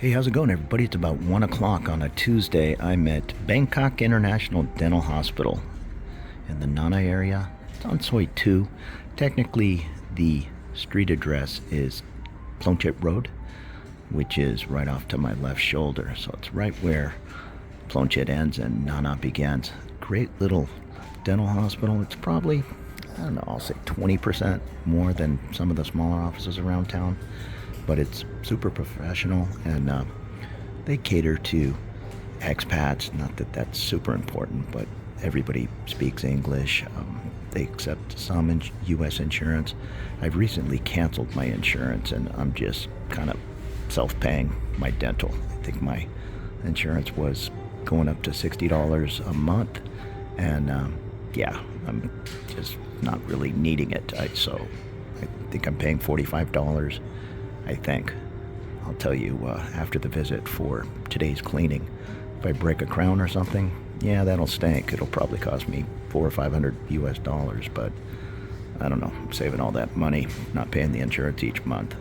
Hey, how's it going, everybody? It's about 1 o'clock on a Tuesday. I'm at Bangkok International Dental Hospital in the Nana area. It's on Soi 2. Technically, the street address is Plonchit Road, which is right off to my left shoulder. So it's right where Plonchit ends and Nana begins. Great little dental hospital. It's probably, I don't know, I'll say 20% more than some of the smaller offices around town. But it's super professional, and they cater to expats. Not that that's super important, but everybody speaks English. They accept some U.S. insurance. I've recently canceled my insurance, and I'm just kind of self-paying my dental. I think my insurance was going up to $60 a month, and yeah, I'm just not really needing it. So I think I'm paying $45. I think. I'll tell you after the visit for today's cleaning. If I break a crown or something, yeah, that'll stink. It'll probably cost me $400 or $500 US, but I don't know. I'm saving all that money, not paying the insurance each month.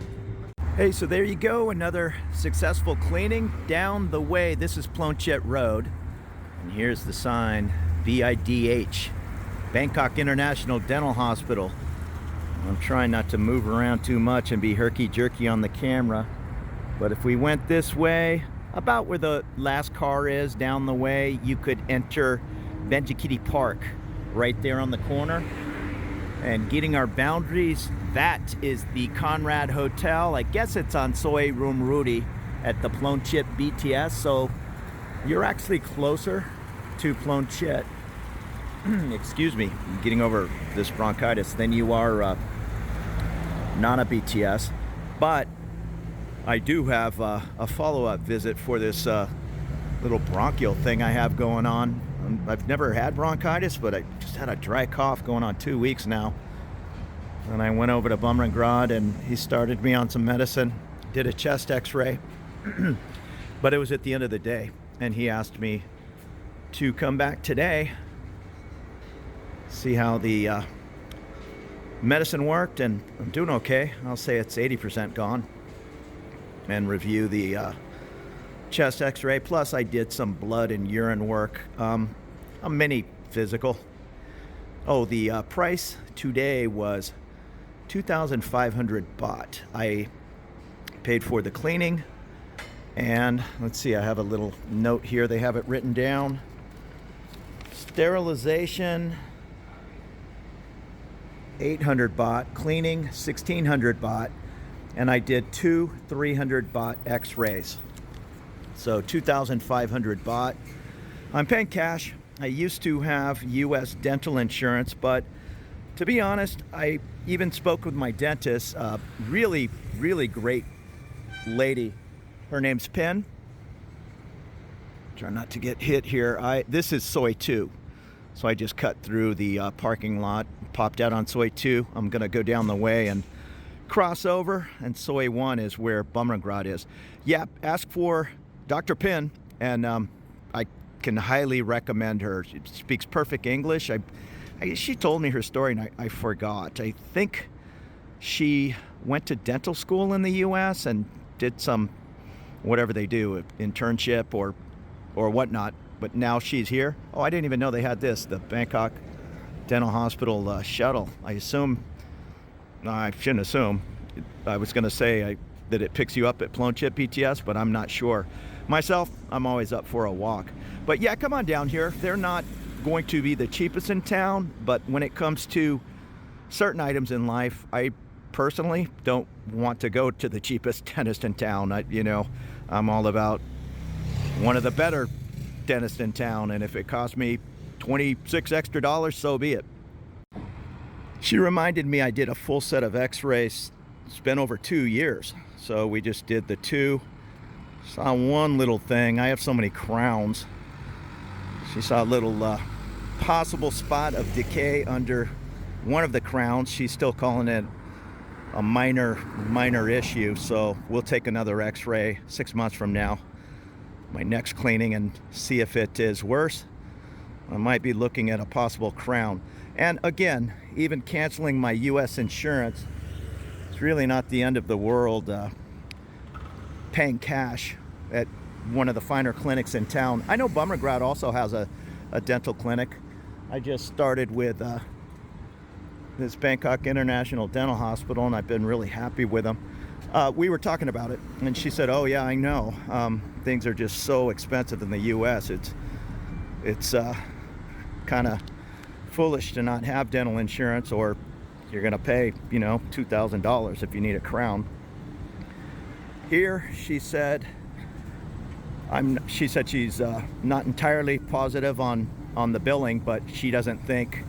Hey, so there you go. Another successful cleaning down the way. This is Plonchit Road. And here's the sign, BIDH, Bangkok International Dental Hospital. I'm trying not to move around too much and be herky-jerky on the camera. But if we went this way, about where the last car is down the way, you could enter Benjikiti Park right there on the corner. And getting our boundaries, that is the Conrad Hotel. I guess it's on Soi Room Rudy at the Plonchit BTS. So you're actually closer to Plonchit. Excuse me, getting over this bronchitis, than you are Nana BTS. But I do have a follow-up visit for this little bronchial thing I have going on. I've never had bronchitis, but I just had a dry cough going on 2 weeks now. And I went over to Bumrungrad and he started me on some medicine, did a chest x-ray, but it was at the end of the day. And he asked me to come back today, see how the medicine worked, and I'm doing okay. I'll say it's 80% gone. And review the chest x-ray. Plus I did some blood and urine work. A mini physical. Oh, the price today was 2,500 baht. I paid for the cleaning. And let's see, I have a little note here. They have it written down. Sterilization, 800 baht, cleaning 1,600 baht, and I did two 300 baht x-rays. So 2,500 baht. I'm paying cash. I used to have U.S. dental insurance, but to be honest, I even spoke with my dentist, really great lady. Her name's Pin. Try not to get hit here. This is Soi 2. So I just cut through the parking lot, popped out on Soi 2. I'm going to go down the way and cross over, and Soi 1 is where Bumrungrad is. Yeah, ask for Dr. Pin, and I can highly recommend her. She speaks perfect English. She told me her story, and I forgot. I think she went to dental school in the U.S. and did some, whatever they do, internship or whatnot. But now she's here. Oh, I didn't even know they had this, the Bangkok Dental Hospital shuttle. I assume, no, I shouldn't assume. I was going to say that it picks you up at Plonchit BTS, but I'm not sure. Myself, I'm always up for a walk. But yeah, come on down here. They're not going to be the cheapest in town, but when it comes to certain items in life, I personally don't want to go to the cheapest dentist in town. I'm all about one of the better dentist in town, and if it costs me $26 extra, so be it. She reminded me I did a full set of x-rays. It's been over 2 years, so we just did the two. Saw one little thing. I have so many crowns. She saw a little possible spot of decay under one of the crowns. She's still calling it a minor issue, so we'll take another x-ray 6 months from now, my next cleaning, and see if it is worse. I might be looking at a possible crown. And again, even canceling my U.S. insurance, it's really not the end of the world. Paying cash at one of the finer clinics in town. I know Bumrungrad also has a dental clinic. I just started with this Bangkok International Dental Hospital, and I've been really happy with them. We were talking about it, and she said, oh yeah, I know. Things are just so expensive in the US. It's kind of foolish to not have dental insurance, or you're gonna pay, you know, $2,000 if you need a crown. Here, she said she's not entirely positive on the billing, but she doesn't think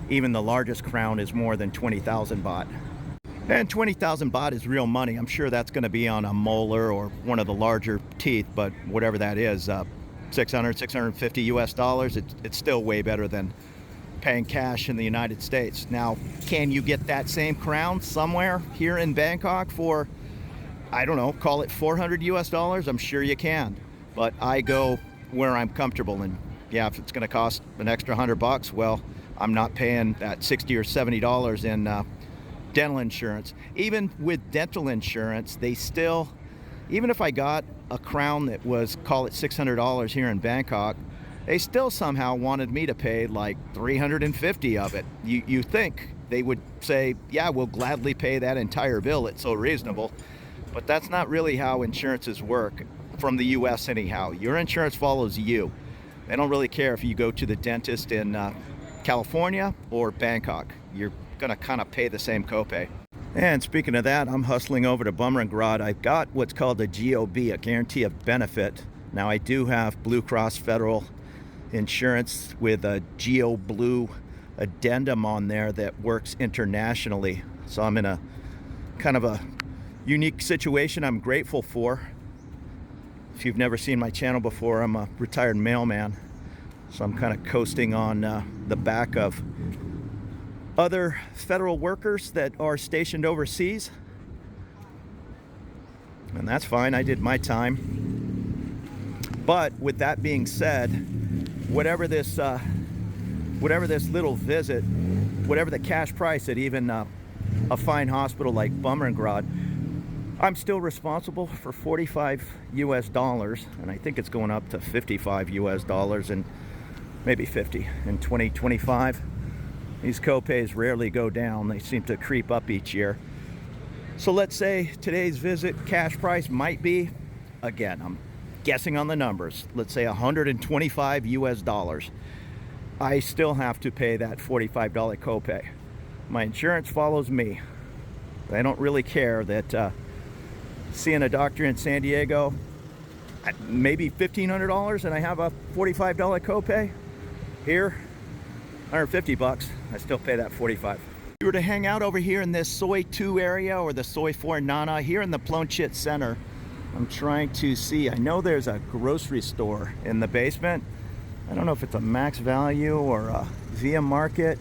even the largest crown is more than 20,000 baht. And 20,000 baht is real money. I'm sure that's going to be on a molar or one of the larger teeth, but whatever that is, 650 US dollars, it's still way better than paying cash in the United States. Now, can you get that same crown somewhere here in Bangkok for, I don't know, call it 400 US dollars? I'm sure you can, but I go where I'm comfortable, and yeah, if it's going to cost an extra $100, well, I'm not paying that $60 or $70 in dental insurance. Even with dental insurance, they still, even if I got a crown that was, call it $600 here in Bangkok, they still somehow wanted me to pay like 350 of it. You think they would say, yeah, we'll gladly pay that entire bill, it's so reasonable. But that's not really how insurances work from the US anyhow. Your insurance follows you. They don't really care if you go to the dentist in California or Bangkok. You're gonna kind of pay the same copay. And speaking of that, I'm hustling over to Bumrungrad. I've got what's called a GOB, a guarantee of benefit. Now, I do have Blue Cross Federal insurance with a Geo Blue addendum on there that works internationally. So I'm in a kind of a unique situation I'm grateful for. If you've never seen my channel before, I'm a retired mailman. So I'm kind of coasting on the back of other federal workers that are stationed overseas. And that's fine, I did my time. But with that being said, whatever this little visit, whatever the cash price at even a fine hospital like Bumrungrad, I'm still responsible for 45 US dollars, and I think it's going up to 55 US dollars and maybe 50 in 2025. These copays rarely go down. They seem to creep up each year. So let's say today's visit cash price might be, again, I'm guessing on the numbers, let's say 125 US dollars. I still have to pay that $45 copay. My insurance follows me. They don't really care that seeing a doctor in San Diego, maybe $1,500 and I have a $45 copay. Here, $150, I still pay that 45. If you were to hang out over here in this Soi 2 area or the Soi 4 Nana, here in the Plonchit Center, I'm trying to see, I know there's a grocery store in the basement. I don't know if it's a Max Value or a Via Market.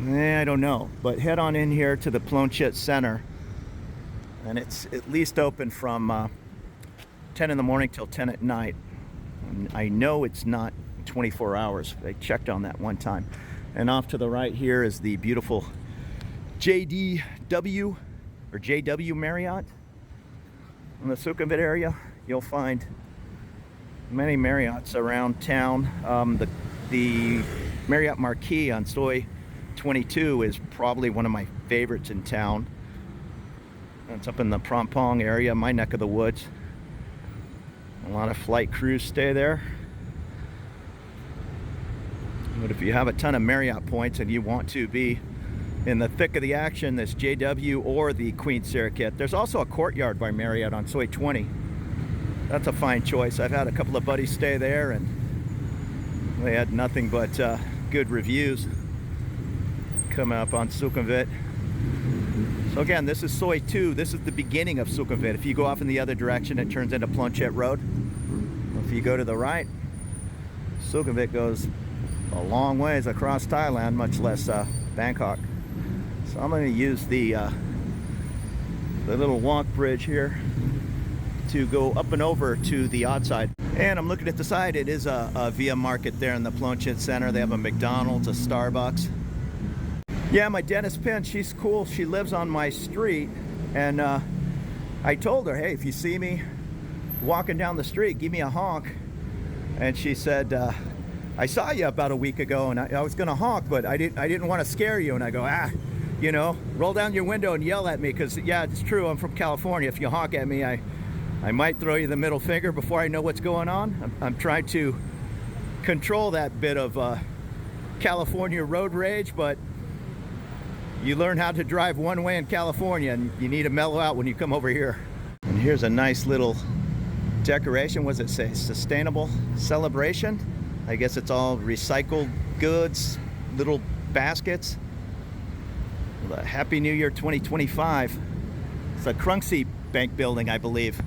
I don't know, but head on in here to the Plonchit Center, and it's at least open from 10 in the morning till 10 at night. And I know it's not 24 hours. I checked on that one time. And off to the right here is the beautiful JW Marriott. In the Sukhumvit area, you'll find many Marriotts around town. The Marriott Marquis on Soi 22 is probably one of my favorites in town. It's up in the Prompong area, my neck of the woods. A lot of flight crews stay there. But if you have a ton of Marriott points and you want to be in the thick of the action, this JW or the Queen Circuit, there's also a Courtyard by Marriott on Soi 20. That's a fine choice. I've had a couple of buddies stay there and they had nothing but good reviews coming up on Sukhumvit. So again, this is Soi 2. This is the beginning of Sukhumvit. If you go off in the other direction, it turns into Plonchit Road. If you go to the right, Sukhumvit goes a long ways across Thailand, much less Bangkok. So I'm going to use the little walk bridge here to go up and over to the odd side. And I'm looking at the side. It is a Via Market there in the Plonchit Center. They have a McDonald's, a Starbucks. Yeah, my dentist Pin, she's cool. She lives on my street, and I told her, hey, if you see me walking down the street, give me a honk. And she said, I saw you about a week ago, and I was going to honk, but I didn't want to scare you. And I go, you know, roll down your window and yell at me, because, yeah, it's true, I'm from California. If you honk at me, I might throw you the middle finger before I know what's going on. I'm trying to control that bit of California road rage, but you learn how to drive one way in California, and you need to mellow out when you come over here. And here's a nice little decoration. What does it say? Sustainable celebration. I guess it's all recycled goods, little baskets. Happy New Year 2025. It's a Krungsea Bank building, I believe.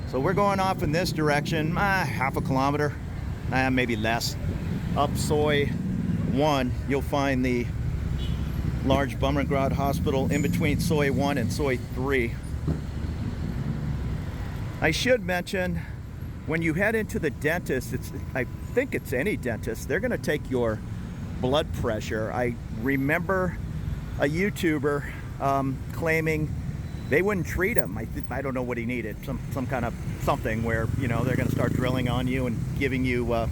So we're going off in this direction, half a kilometer, maybe less. Up Soi 1, you'll find the large Bumrungrad Hospital in between Soi 1 and Soi 3. I should mention, when you head into the dentist, I think it's any dentist, they're going to take your blood pressure. I remember a YouTuber claiming they wouldn't treat him. I don't know what he needed, some kind of something where, you know, they're going to start drilling on you and giving you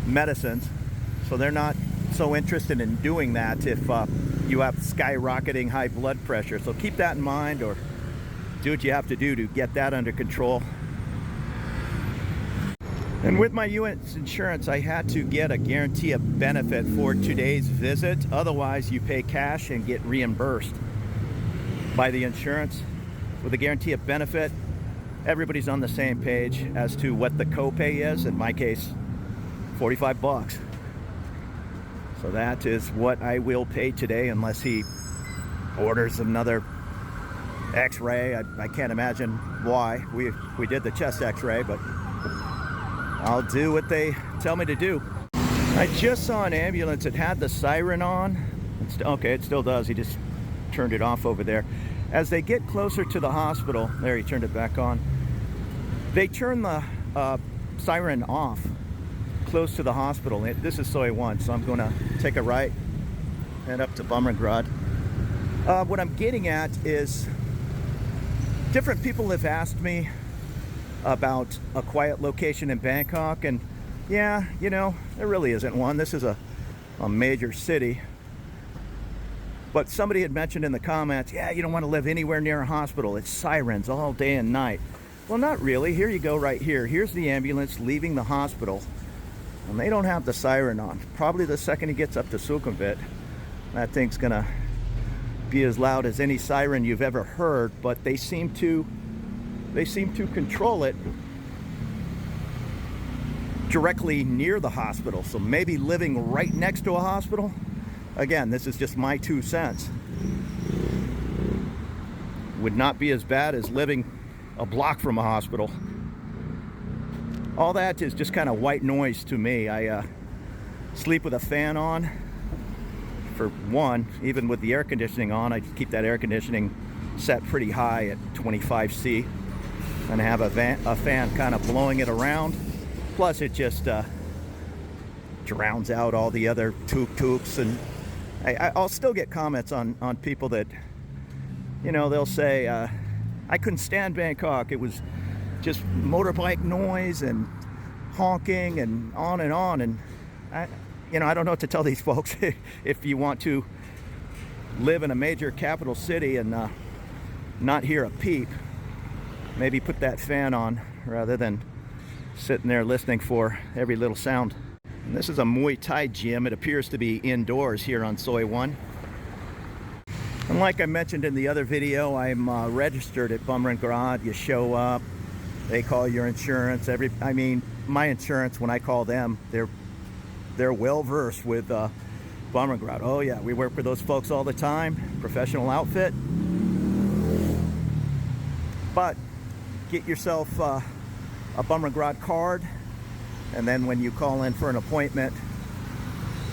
medicines. So they're not so interested in doing that if you have skyrocketing high blood pressure. So keep that in mind, or do what you have to do to get that under control. And with my US insurance, I had to get a guarantee of benefit for today's visit. Otherwise, you pay cash and get reimbursed by the insurance. With a guarantee of benefit, everybody's on the same page as to what the copay is. In my case, 45 bucks. So that is what I will pay today, unless he orders another x-ray. I can't imagine why. We did the chest x-ray, but I'll do what they tell me to do. I just saw an ambulance. It had the siren on. Okay, it still does. He just turned it off over there. As they get closer to the hospital, there, he turned it back on. They turn the siren off close to the hospital. This is Soi 1, so I'm going to take a right, head up to Bumrungrad. What I'm getting at is, different people have asked me about a quiet location in Bangkok, and yeah, you know, there really isn't one. This is a major city. But somebody had mentioned in the comments, yeah, you don't want to live anywhere near a hospital. It's sirens all day and night. Well, not really. Here you go right here. Here's the ambulance leaving the hospital, and they don't have the siren on. Probably the second he gets up to Sukhumvit, that thing's gonna be as loud as any siren you've ever heard, but they seem to control it directly near the hospital. So maybe living right next to a hospital. Again, this is just my 2 cents. Would not be as bad as living a block from a hospital. All that is just kind of white noise to me. I sleep with a fan on. For one, even with the air conditioning on, I keep that air conditioning set pretty high at 25°C. And have a fan kind of blowing it around. Plus it just drowns out all the other tuk-tuks. And I'll still get comments on people that, you know, they'll say, I couldn't stand Bangkok. It was just motorbike noise and honking and on. And I don't know what to tell these folks. If you want to live in a major capital city and not hear a peep, maybe put that fan on rather than sitting there listening for every little sound. And this is a Muay Thai gym. It appears to be indoors here on Soi 1. And like I mentioned in the other video, I'm registered at Bumrungrad. You show up, they call your insurance. My insurance, when I call them, they're well versed with Bumrungrad. Oh yeah, we work with those folks all the time. Professional outfit. But get yourself a Bumrungrad card, and then when you call in for an appointment,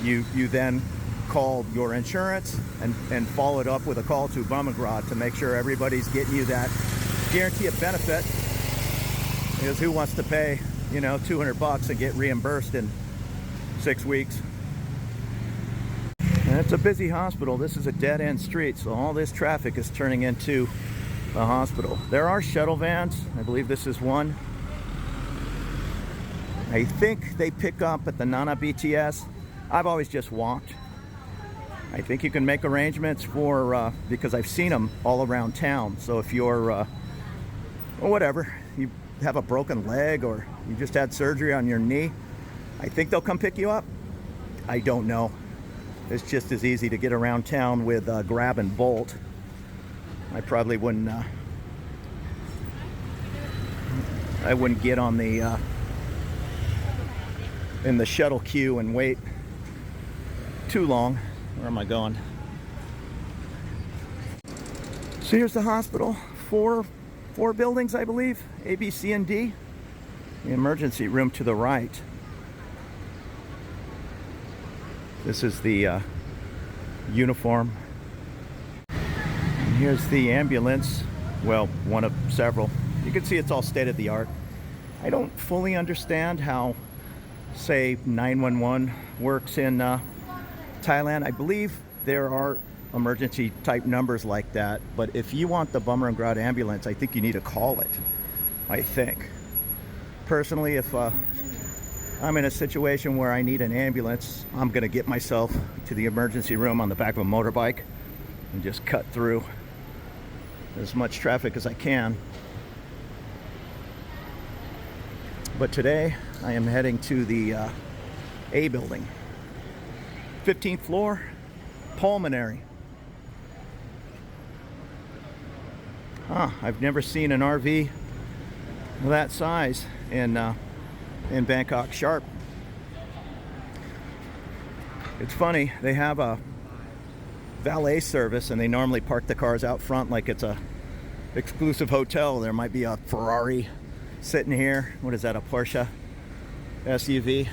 you then call your insurance and follow it up with a call to Bumrungrad to make sure everybody's getting you that guarantee of benefit. Because who wants to pay, you know, 200 bucks and get reimbursed in 6 weeks? And it's a busy hospital. This is a dead-end street, so all this traffic is turning into a hospital. There are shuttle vans. I believe this is one. I think they pick up at the Nana BTS. I've always just walked. I think you can make arrangements for, because I've seen them all around town. So if you're, or whatever, you have a broken leg or you just had surgery on your knee, I think they'll come pick you up. I don't know. It's just as easy to get around town with grab and bolt. I probably wouldn't, get on the, in the shuttle queue and wait too long. Where am I going? So here's the hospital. Four buildings, I believe. A, B, C, and D. The emergency room to the right. This is the uniform. And here's the ambulance. Well, one of several. You can see it's all state of the art. I don't fully understand how, say, 911 works in Thailand. I believe there are emergency type numbers like that, but if you want the Bumrungrad ambulance, I think you need to call it. I think. Personally, if I'm in a situation where I need an ambulance, I'm gonna get myself to the emergency room on the back of a motorbike and just cut through as much traffic as I can. But today I am heading to the A building. 15th floor, pulmonary. I've never seen an RV that size in Bangkok. Sharp. It's funny, they have a valet service and they normally park the cars out front like it's a exclusive hotel. There might be a Ferrari sitting here. What is that, a Porsche SUV?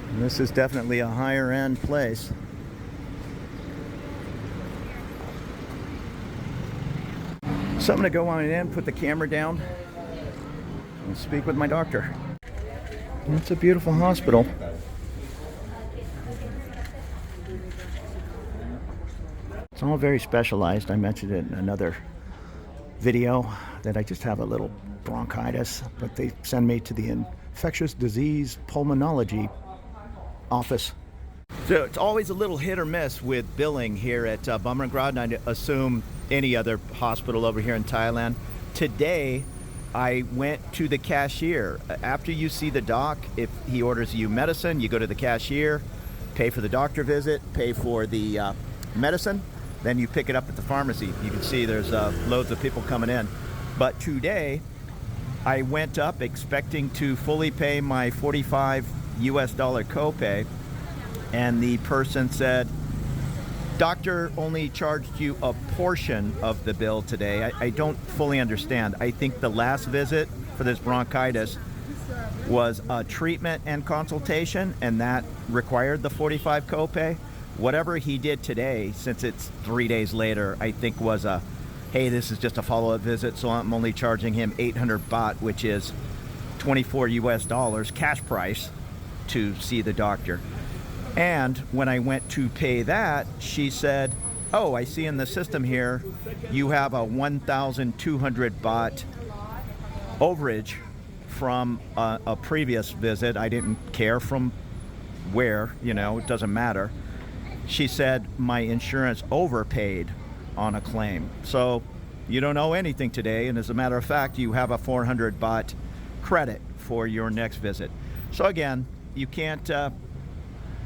And this is definitely a higher end place. So I'm gonna go on in, put the camera down, and speak with my doctor. It's a beautiful hospital. It's all very specialized. I mentioned it in another video that I just have a little bronchitis, but they send me to the infectious disease pulmonology office. So it's always a little hit or miss with billing here at Bumrungrad, and I assume any other hospital over here in Thailand. Today, I went to the cashier. After you see the doc, if he orders you medicine, you go to the cashier, pay for the doctor visit, pay for the medicine, then you pick it up at the pharmacy. You can see there's loads of people coming in. But today, I went up expecting to fully pay my $45 copay, and the person said, doctor only charged you a portion of the bill today. I don't fully understand. I think the last visit for this bronchitis was a treatment and consultation, and that required the $45 copay. Whatever he did today, since it's 3 days later, I think was a, hey, this is just a follow-up visit, so I'm only charging him 800 baht, which is $24 cash price to see the doctor. And when I went to pay that, she said, oh, I see in the system here you have a 1,200 baht overage from a previous visit. I didn't care from where, you know, it doesn't matter. She said my insurance overpaid on a claim. So you don't owe anything today, and as a matter of fact, you have a 400 baht credit for your next visit. So again, you can't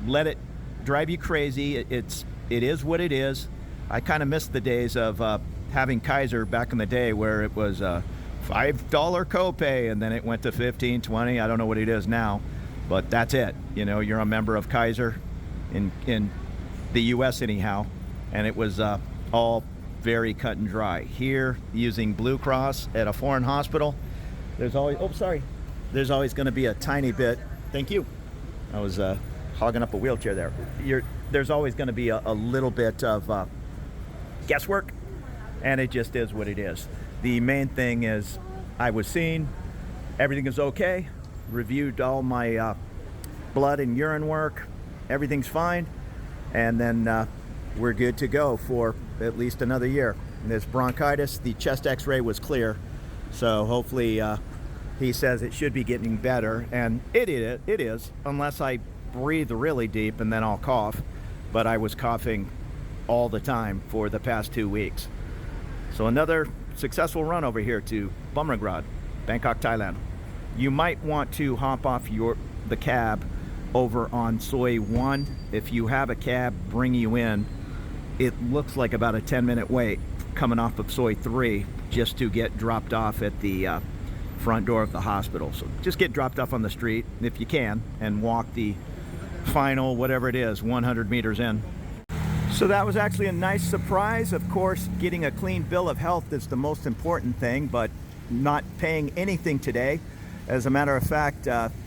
let it drive you crazy. It is what it is. I kind of miss the days of having Kaiser back in the day where it was a $5 copay and then it went to 15, 20. I don't know what it is now, but that's it. You know, you're a member of Kaiser in the US anyhow, and it was all very cut and dry. Here, using Blue Cross at a foreign hospital, there's always, there's always going to be a tiny bit. Thank you. I was hogging up a wheelchair there. There's always going to be a little bit of guesswork, and it just is what it is. The main thing is I was seen, everything is okay, reviewed all my blood and urine work, everything's fine, and then we're good to go for at least another year. And this bronchitis, the chest x-ray was clear, So hopefully he says it should be getting better, and it is, unless I breathe really deep and then I'll cough. But I was coughing all the time for the past 2 weeks. So another successful run over here to Bumrungrad, Bangkok, Thailand. You might want to hop off the cab over on Soi 1. If you have a cab bring you in, it looks like about a 10-minute wait coming off of Soi 3 just to get dropped off at the front door of the hospital. So just get dropped off on the street if you can and walk the final, whatever it is, 100 meters in. So that was actually a nice surprise. Of course, getting a clean bill of health is the most important thing, but not paying anything today. As a matter of fact,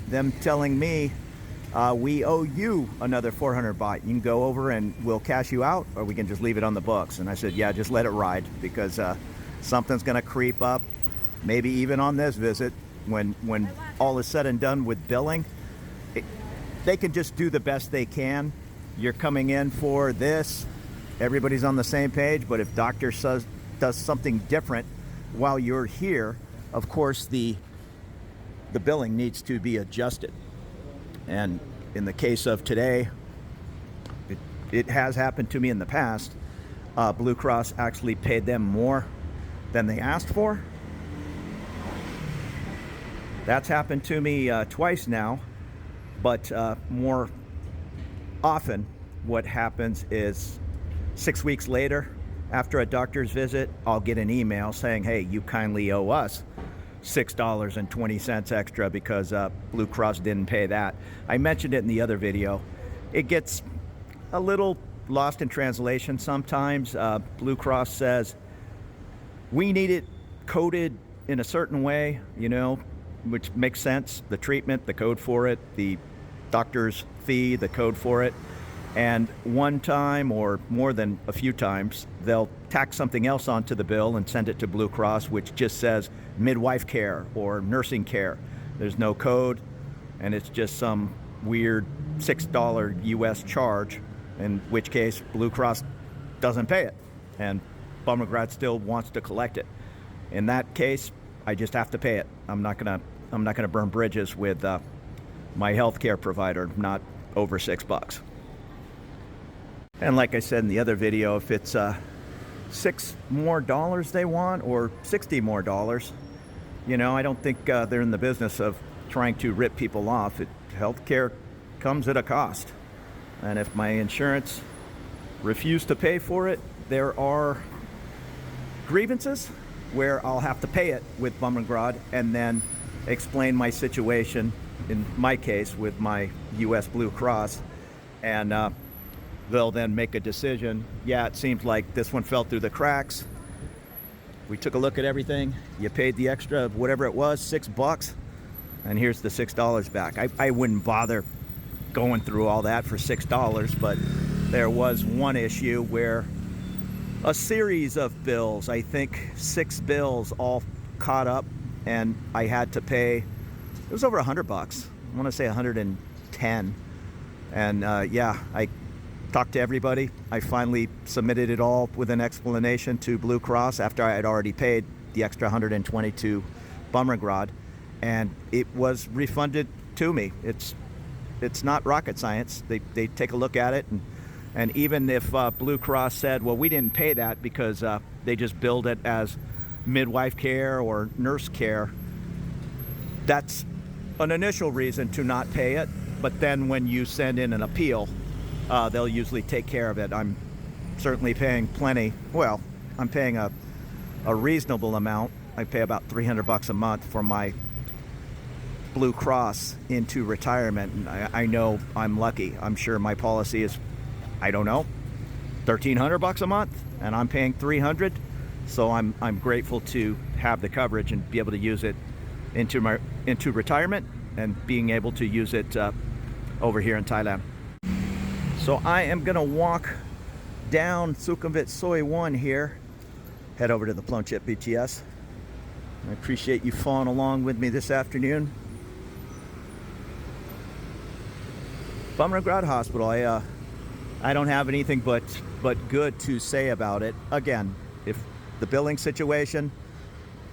them telling me, we owe you another 400 baht. You can go over and we'll cash you out, or we can just leave it on the books. And I said, yeah, just let it ride, because something's gonna creep up, maybe even on this visit. When all is said and done with billing, they can just do the best they can. You're coming in for this, everybody's on the same page, but if doctor does something different while you're here, of course the billing needs to be adjusted. And in the case of today, it has happened to me in the past. Blue Cross actually paid them more than they asked for. That's happened to me twice now, but more often what happens is 6 weeks later, after a doctor's visit, I'll get an email saying, hey, you kindly owe us $6.20 extra because Blue Cross didn't pay that. I mentioned it in the other video. It gets a little lost in translation sometimes. Blue Cross says, we need it coded in a certain way, you know, which makes sense. The treatment, the code for it, the doctor's fee, the code for it. And one time or more than a few times, they'll tack something else onto the bill and send it to Blue Cross, which just says midwife care or nursing care. There's no code, and it's just some weird $6 US charge, in which case Blue Cross doesn't pay it, and Bumrungrad still wants to collect it. In that case, I just have to pay it. I'm not gonna burn bridges with my healthcare provider, not over $6. And like I said in the other video, if it's $6 more they want, or $60 more, you know, I don't think they're in the business of trying to rip people off. Healthcare comes at a cost, and if my insurance refused to pay for it, there are grievances where I'll have to pay it with Bumrungrad and then explain my situation, in my case with my US Blue Cross, and they'll then make a decision. Yeah, it seems like this one fell through the cracks. We took a look at everything. You paid the extra, whatever it was, $6, and here's the $6 back. I wouldn't bother going through all that for $6, but there was one issue where a series of bills, I think 6 bills, all caught up, and I had to pay, it was over $100. I want to say 110. And yeah, I talked to everybody. I finally submitted it all with an explanation to Blue Cross after I had already paid the extra 120 to Bumrungrad, and it was refunded to me. It's not rocket science. They take a look at it, and even if Blue Cross said, well, we didn't pay that because they just billed it as midwife care or nurse care, that's an initial reason to not pay it. But then when you send in an appeal, they'll usually take care of it. I'm certainly paying plenty. Well, I'm paying a reasonable amount. I pay about $300 a month for my Blue Cross into retirement, and I know I'm lucky. I'm sure my policy is, I don't know, $1,300 a month, and I'm paying $300. So I'm grateful to have the coverage and be able to use it into retirement, and being able to use it over here in Thailand. So I am gonna walk down Sukhumvit Soi 1 here, head over to the Plonchit BTS. I appreciate you following along with me this afternoon. Bumrungrad Hospital, I don't have anything but good to say about it. Again, if the billing situation,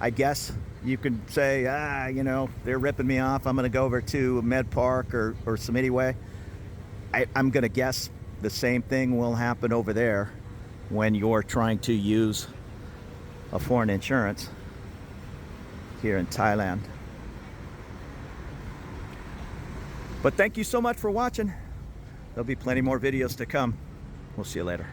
I guess you can say, you know, they're ripping me off. I'm going to go over to Med Park or Samiti Way. I'm going to guess the same thing will happen over there when you're trying to use a foreign insurance here in Thailand. But thank you so much for watching. There'll be plenty more videos to come. We'll see you later.